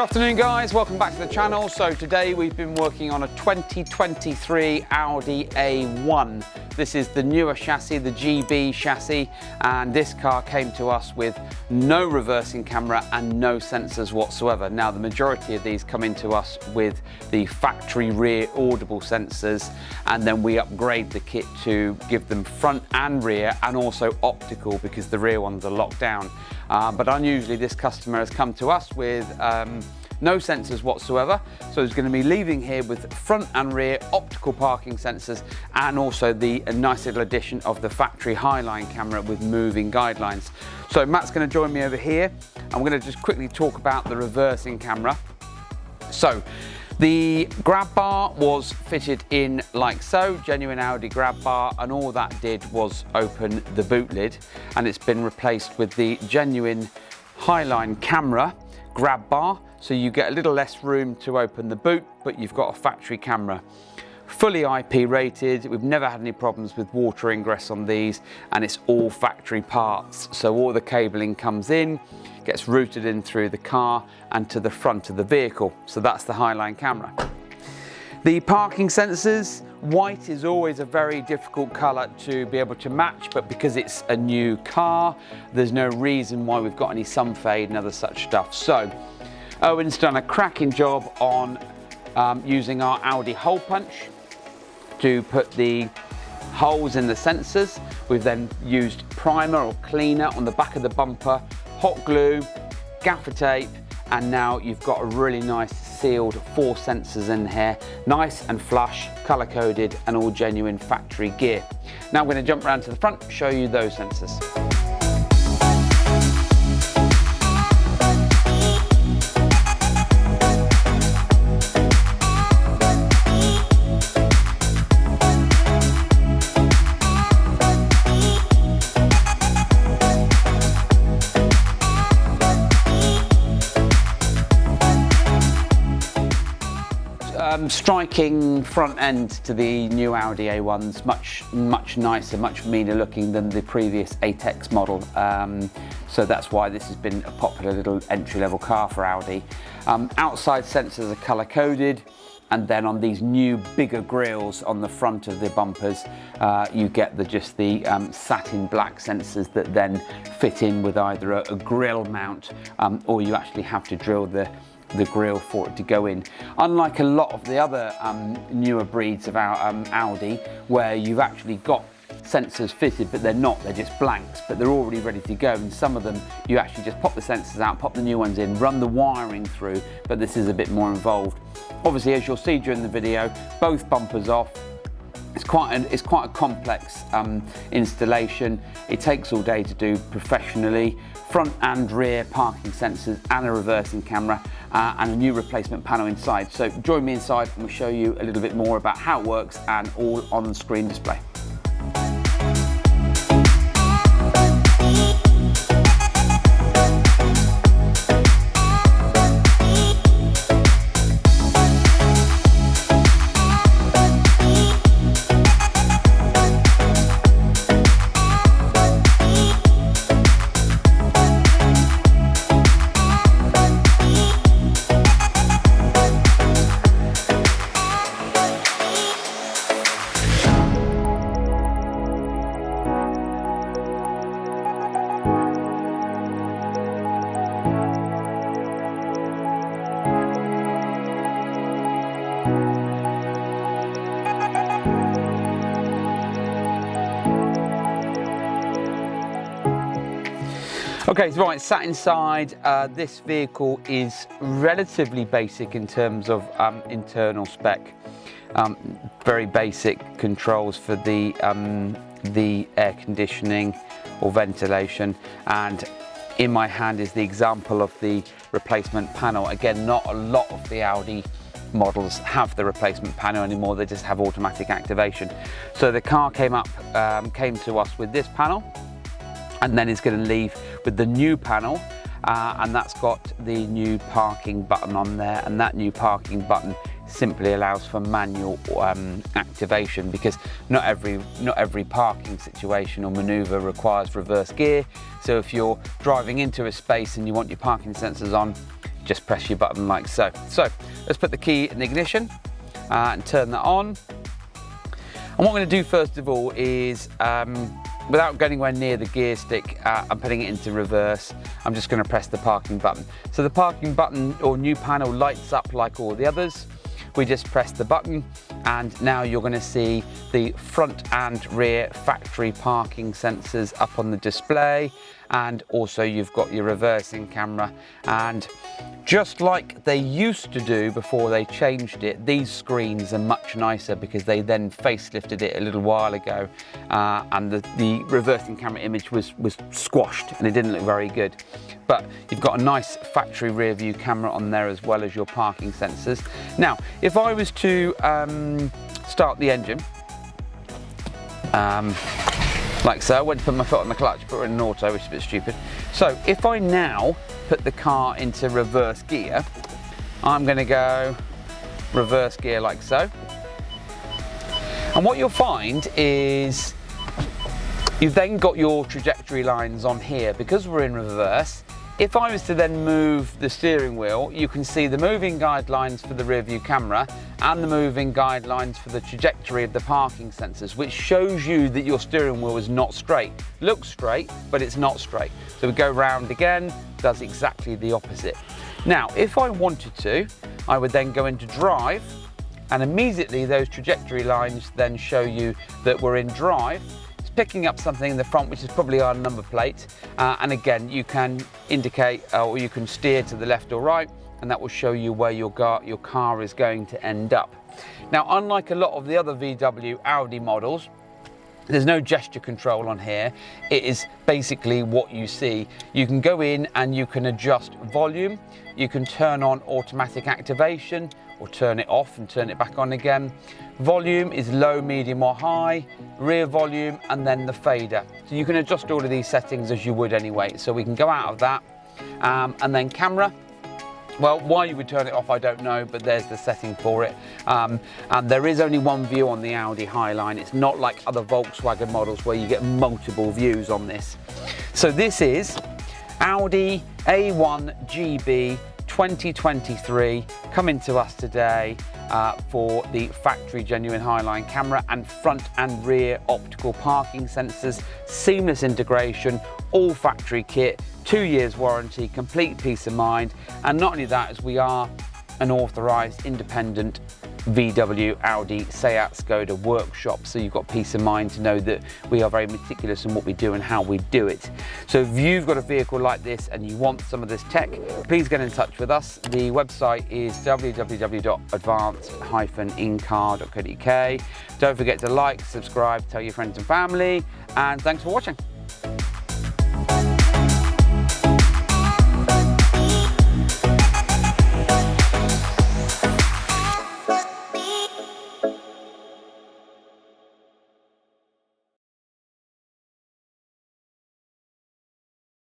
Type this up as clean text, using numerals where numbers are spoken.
afternoon guys, welcome back to the channel. So today we've been working on a 2023 Audi A1. This is the newer chassis, the GB chassis, and this car came to us with no reversing camera and no sensors whatsoever. Now the majority of these come into us with the factory rear audible sensors, and then we upgrade the kit to give them front and rear and also optical because the rear ones are locked down. But unusually this customer has come to us with no sensors whatsoever, so he's going to be leaving here with front and rear optical parking sensors and also the nice little addition of the factory highline camera with moving guidelines. So Matt's going to join me over here. I'm going to just quickly talk about the reversing camera. So the grab bar was fitted in like so, genuine Audi grab bar, and all that did was open the boot lid, and it's been replaced with the genuine highline camera grab bar, so you get a little less room to open the boot, but you've got a factory camera. Fully IP rated, we've never had any problems with water ingress on these, and it's all factory parts. So all the cabling comes in, gets routed in through the car and to the front of the vehicle. So that's the highline camera. The parking sensors, white is always a very difficult colour to be able to match, but because it's a new car, there's no reason why we've got any sun fade and other such stuff. So Owen's done a cracking job on using our Audi hole punch to put the holes in the sensors. We've then used primer or cleaner on the back of the bumper, hot glue, gaffer tape, and now you've got a really nice sealed 4 sensors in here, nice and flush, color coded, and all genuine factory gear. Now I'm going to jump around to the front, show you those sensors. Striking front end to the new Audi A1's much nicer, much meaner looking than the previous ATEX model. So that's why this has been a popular little entry-level car for Audi. Outside sensors are color coded, and then on these new bigger grills on the front of the bumpers, you get just the satin black sensors that then fit in with either a grill mount or you actually have to drill the grille for it to go in. Unlike a lot of the other newer breeds of our Audi, where you've actually got sensors fitted but they're not, they're just blanks, but they're already ready to go, and some of them you actually just pop the sensors out, pop the new ones in, run the wiring through, but this is a bit more involved. Obviously, as you'll see during the video, both bumpers off. It's quite a complex installation. It takes all day to do professionally. Front and rear parking sensors and a reversing camera and a new replacement panel inside. So join me inside and we'll show you a little bit more about how it works and all on screen display. Okay, so right, sat inside, this vehicle is relatively basic in terms of internal spec. Very basic controls for the air conditioning or ventilation, and in my hand is the example of the replacement panel. Again, not a lot of the Audi models have the replacement panel anymore, they just have automatic activation. So the car came to us with this panel, and then it's going to leave with the new panel, and that's got the new parking button on there, and that new parking button simply allows for manual activation, because not every parking situation or maneuver requires reverse gear. So if you're driving into a space and you want your parking sensors on, just press your button like so. So let's put the key in the ignition and turn that on. And what I'm going to do first of all is, without going anywhere near the gear stick and putting it into reverse, I'm just going to press the parking button. So the parking button or new panel lights up like all the others. We just press the button and now you're going to see the front and rear factory parking sensors up on the display, and also you've got your reversing camera. And just like they used to do before they changed it, these screens are much nicer because they then facelifted it a little while ago, and the reversing camera image was squashed and it didn't look very good. But you've got a nice factory rear view camera on there as well as your parking sensors. Now, if I was to start the engine, like so, I went to put my foot on the clutch, but we're in an auto, which is a bit stupid. So if I now put the car into reverse gear, I'm going to go reverse gear like so. And what you'll find is you've then got your trajectory lines on here. Because we're in reverse, if I was to then move the steering wheel, you can see the moving guidelines for the rear view camera and the moving guidelines for the trajectory of the parking sensors, which shows you that your steering wheel is not straight. Looks straight, but it's not straight. So we go round again, does exactly the opposite. Now, if I wanted to, I would then go into drive, and immediately those trajectory lines then show you that we're in drive. Picking up something in the front, which is probably our number plate, and again you can indicate or you can steer to the left or right, and that will show you where your car is going to end up. Now, unlike a lot of the other VW Audi models, there's no gesture control on here. It is basically what you see. You can go in and you can adjust volume, you can turn on automatic activation or turn it off and turn it back on again. Volume is low, medium or high, rear volume, and then the fader. So you can adjust all of these settings as you would anyway. So we can go out of that, and then camera. Well, why you would turn it off, I don't know, but there's the setting for it. And there is only one view on the Audi Highline. It's not like other Volkswagen models where you get multiple views on this. So this is Audi A1 GB 2023 coming to us today for the factory genuine Highline camera and front and rear optical parking sensors, seamless integration, all factory kit, 2 years warranty, complete peace of mind. And not only that, as we are an authorized independent VW, Audi, Seat, Skoda workshop, so you've got peace of mind to know that we are very meticulous in what we do and how we do it. So if you've got a vehicle like this and you want some of this tech, please get in touch with us. The website is www.advanced-incar.co.uk. Don't forget to like, subscribe, tell your friends and family, and thanks for watching.